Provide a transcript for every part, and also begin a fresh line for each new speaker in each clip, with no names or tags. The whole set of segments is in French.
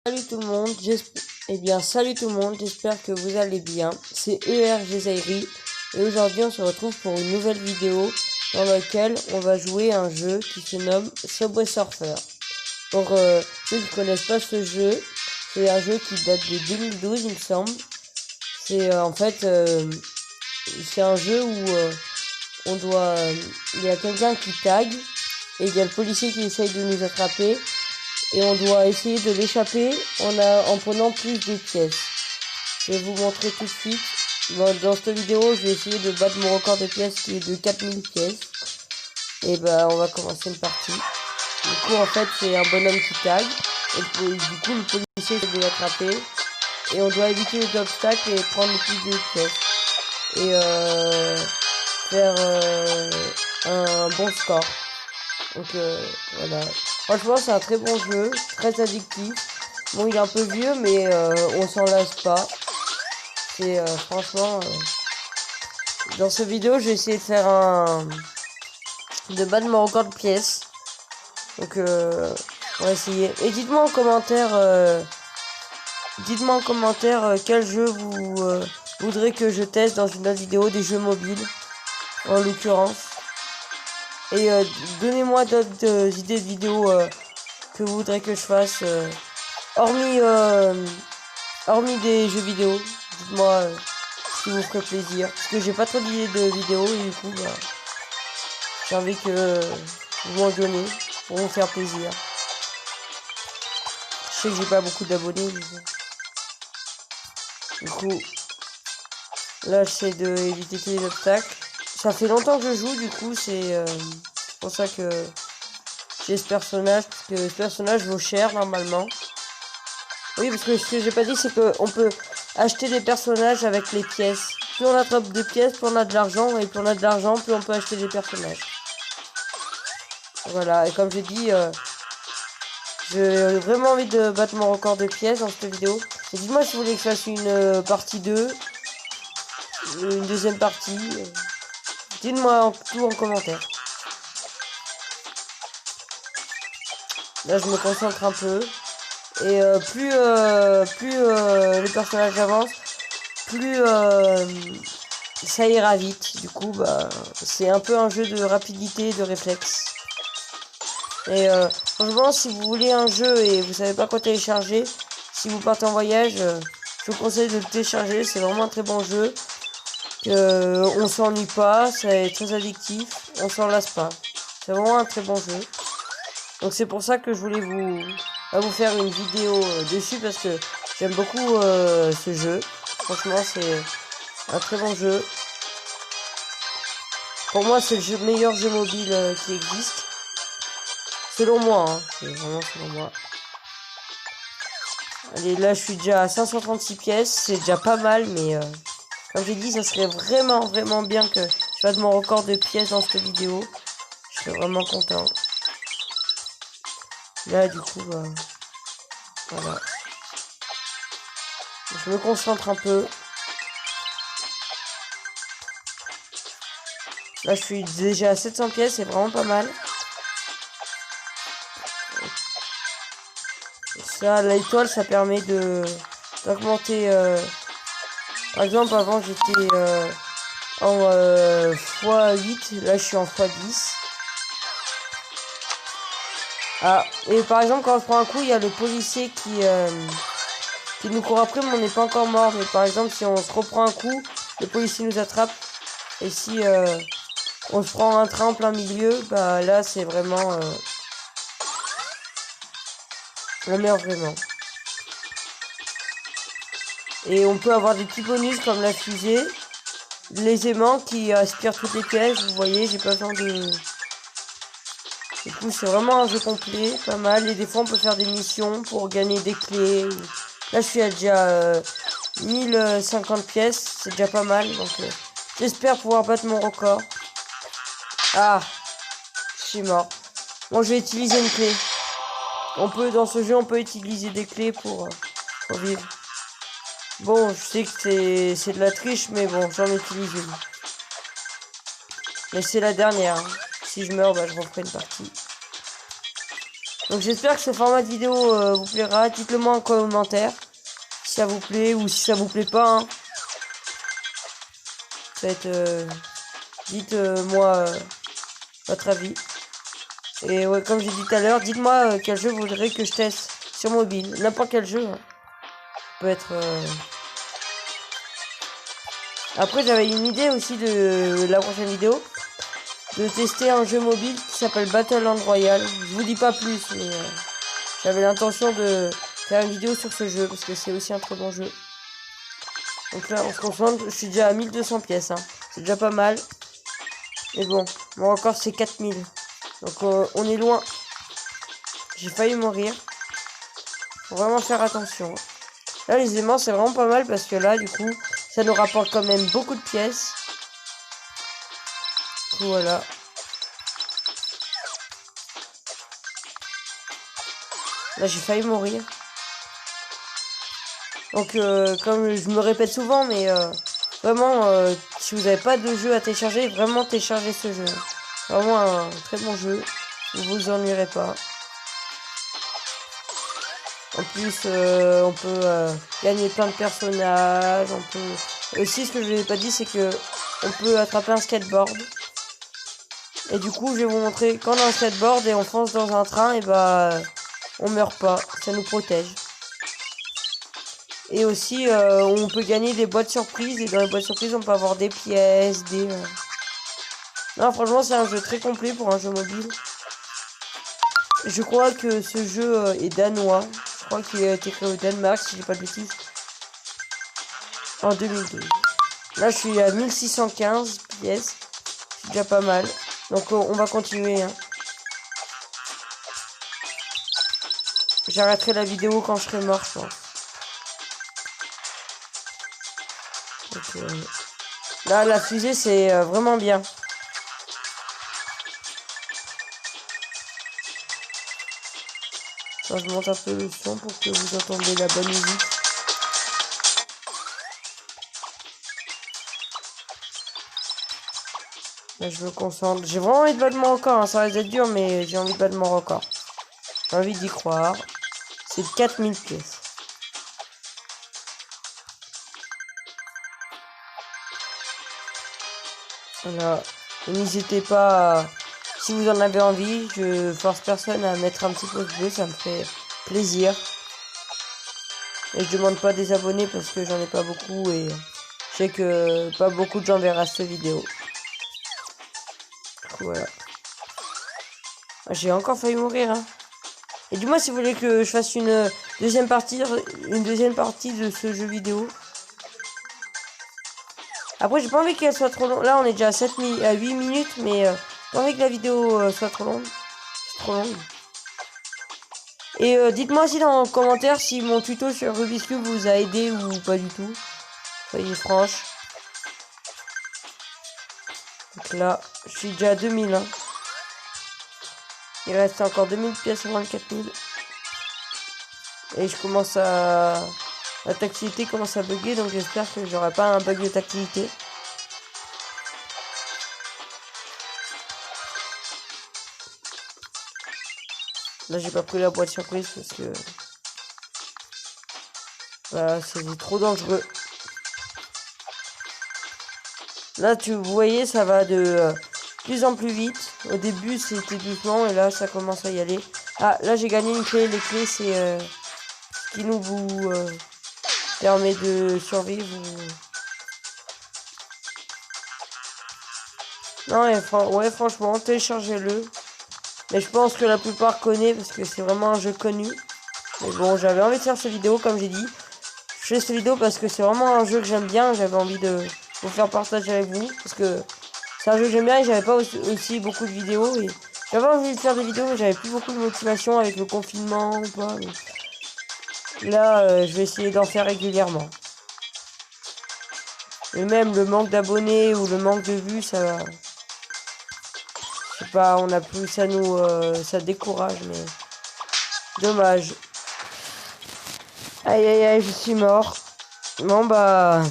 Salut tout le monde, salut tout le monde, j'espère que vous allez bien. C'est ERG Zairi et aujourd'hui on se retrouve pour une nouvelle vidéo dans laquelle on va jouer à un jeu qui se nomme Subway Surfer. Pour ceux qui connaissent pas ce jeu, c'est un jeu qui date de 2012 il me semble. C'est c'est un jeu où il y a quelqu'un qui tag et il y a le policier qui essaye de nous attraper. Et on doit essayer de l'échapper en prenant plus de pièces. Je vais vous montrer tout de suite. Bon, dans cette vidéo, je vais essayer de battre mon record de pièces qui est de 4000 pièces. Et on va commencer une partie. Du coup, en fait, c'est un bonhomme qui tag. Et du coup, le policier essaie de l'attraper. Et on doit éviter les obstacles et prendre le plus de pièces. Et faire un bon score. Donc voilà. Franchement, c'est un très bon jeu, très addictif. Bon, il est un peu vieux, mais on s'en lasse pas. C'est franchement... Dans cette vidéo, j'ai essayé de faire de battre mon record de pièces. Donc, on va essayer. Et dites-moi en commentaire... quel jeu vous voudrez que je teste dans une autre vidéo, des jeux mobiles, en l'occurrence. Et donnez-moi d'autres idées de vidéos que vous voudrez que je fasse, hormis des jeux vidéo. Dites-moi ce qui vous ferait plaisir. Parce que j'ai pas trop d'idées de vidéos et du coup, j'ai envie que vous m'en donnez pour vous faire plaisir. Je sais que j'ai pas beaucoup d'abonnés. Du coup, là, j'essaie d'éviter tous les obstacles. Ça fait longtemps que je joue, du coup, c'est pour ça que j'ai ce personnage, parce que ce personnage vaut cher normalement. Oui, parce que ce que j'ai pas dit, c'est qu'on peut acheter des personnages avec les pièces. Plus on attrape des pièces, plus on a de l'argent, et plus on a de l'argent, plus on peut acheter des personnages. Voilà, et comme j'ai dit, j'ai vraiment envie de battre mon record de pièces dans cette vidéo. Et dites-moi si vous voulez que je fasse une partie 2, une deuxième partie. Dites-moi tout en commentaire. Là, je me concentre un peu. Et plus les personnages avancent, plus ça ira vite. Du coup, c'est un peu un jeu de rapidité et de réflexe. Et franchement, si vous voulez un jeu et vous savez pas quoi télécharger, si vous partez en voyage, je vous conseille de le télécharger. C'est vraiment un très bon jeu. On s'ennuie pas, c'est très addictif, on s'en lasse pas. C'est vraiment un très bon jeu. Donc c'est pour ça que je voulais vous faire une vidéo dessus parce que j'aime beaucoup ce jeu. Franchement, c'est un très bon jeu. Pour moi, c'est le meilleur jeu mobile qui existe. Selon moi, hein. C'est vraiment selon moi. Allez, là, je suis déjà à 536 pièces. C'est déjà pas mal, mais comme j'ai dit, ça serait vraiment bien que je fasse mon record de pièces dans cette vidéo. Je serais vraiment content. Là, du coup, voilà. Je me concentre un peu. Là, je suis déjà à 700 pièces, c'est vraiment pas mal. Ça, l'étoile, ça permet d'augmenter. Par exemple, avant, j'étais en x8. Là, je suis en x10. Ah, et par exemple, quand on se prend un coup, il y a le policier qui nous court après, mais on n'est pas encore mort. Mais par exemple, si on se reprend un coup, le policier nous attrape. Et si on se prend un train en plein milieu, là, c'est vraiment... on meurt vraiment. Et on peut avoir des petits bonus comme la fusée, les aimants qui aspirent toutes les pièces. Vous voyez, j'ai pas besoin de... Du coup, c'est vraiment un jeu complet, pas mal. Et des fois, on peut faire des missions pour gagner des clés. Là, je suis à déjà 1050 pièces. C'est déjà pas mal. Donc, j'espère pouvoir battre mon record. Ah, je suis mort. Bon, je vais utiliser une clé. Dans ce jeu, on peut utiliser des clés pour vivre. Bon, je sais que c'est de la triche, mais bon, j'en utilise une. Mais c'est la dernière. Hein. Si je meurs, je referai une partie. Donc j'espère que ce format de vidéo vous plaira. Dites-le moi en commentaire si ça vous plaît ou si ça vous plaît pas. Hein. Dites-moi votre avis. Et ouais, comme j'ai dit tout à l'heure, dites-moi quel jeu vous voudrez que je teste sur mobile. N'importe quel jeu. Hein. Peut être... Après, j'avais une idée aussi de la prochaine vidéo. De tester un jeu mobile qui s'appelle Battleland Royale. Je vous dis pas plus, mais j'avais l'intention de faire une vidéo sur ce jeu. Parce que c'est aussi un très bon jeu. Donc là, on se concentre. Je suis déjà à 1200 pièces. Hein. C'est déjà pas mal. Mais bon, mon record c'est 4000. Donc on est loin. J'ai failli mourir. Faut vraiment faire attention. Là les aimants c'est vraiment pas mal parce que là du coup ça nous rapporte quand même beaucoup de pièces. Du coup, voilà. Là j'ai failli mourir. Donc comme je me répète souvent mais vraiment si vous n'avez pas de jeu à télécharger, vraiment téléchargez ce jeu. Vraiment un très bon jeu. Vous vous ennuierez pas. En plus, on peut gagner plein de personnages. On peut aussi, ce que je n'ai pas dit, c'est que on peut attraper un skateboard. Et du coup, je vais vous montrer quand on a un skateboard et on fonce dans un train, et bah, on meurt pas. Ça nous protège. Et aussi, on peut gagner des boîtes surprises. Et dans les boîtes surprises, on peut avoir des pièces, des. Non, franchement, c'est un jeu très complet pour un jeu mobile. Je crois que ce jeu est danois. Je crois qu'il a été créé au Danemark, si j'ai pas de bêtises. En 2012. Là, je suis à 1615 pièces. C'est déjà pas mal. Donc, on va continuer. Hein. J'arrêterai la vidéo quand je serai mort, je pense. Donc, là, la fusée, c'est vraiment bien. Attends, je monte un peu le son pour que vous entendiez la bonne musique. Là, je me concentre. J'ai vraiment envie de battre mon record. Hein. Ça risque d'être dur, mais j'ai envie de battre mon record. J'ai envie d'y croire. C'est 4000 pièces. Voilà. N'hésitez pas, si vous en avez envie, je force personne à mettre un petit pouce bleu, ça me fait plaisir. Et je demande pas des abonnés parce que j'en ai pas beaucoup et je sais que pas beaucoup de gens verront cette vidéo. Voilà. J'ai encore failli mourir. Hein. Et dis-moi si vous voulez que je fasse une deuxième partie de ce jeu vidéo. Après, j'ai pas envie qu'elle soit trop longue. Là, on est déjà à 8 minutes, mais pas envie que la vidéo soit trop longue. C'est trop longue. Et dites-moi aussi dans les commentaires si mon tuto sur Rubik's Cube vous a aidé ou pas du tout. Soyez franche. Donc là, je suis déjà à 2000. Hein. Il reste encore 2000 pièces avant le 4000. Et je commence à... La tactilité commence à bugger, donc j'espère que j'aurai pas un bug de tactilité. Là, j'ai pas pris la boîte surprise parce que... Voilà, c'est trop dangereux. Là, vous voyez, ça va de plus en plus vite. Au début, c'était doucement et là, ça commence à y aller. Ah, là, j'ai gagné une clé. Les clés, c'est ce qui vous permet de survivre. Non, ouais, franchement, téléchargez-le. Mais je pense que la plupart connaissent parce que c'est vraiment un jeu connu. Mais bon, j'avais envie de faire cette vidéo, comme j'ai dit. Je fais cette vidéo parce que c'est vraiment un jeu que j'aime bien. J'avais envie de vous faire partager avec vous. Parce que c'est un jeu que j'aime bien et j'avais pas aussi beaucoup de vidéos. Et j'avais envie de faire des vidéos mais j'avais plus beaucoup de motivation avec le confinement ou pas. Donc là, je vais essayer d'en faire régulièrement. Et même le manque d'abonnés ou le manque de vues, ça... Je sais pas, on a plus... ça décourage, mais... Dommage. Aïe aïe aïe, je suis mort. Bon bah...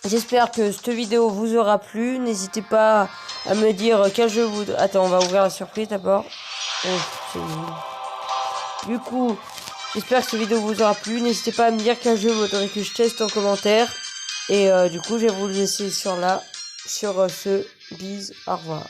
J'espère que cette vidéo vous aura plu. N'hésitez pas à me dire quel jeu vous... Attends, on va ouvrir la surprise d'abord. Oh, c'est nul. Du coup, j'espère que cette vidéo vous aura plu. N'hésitez pas à me dire quel jeu vous voudrez que je teste en commentaire. Et du coup, je vais vous laisser sur ce. Bis, au revoir.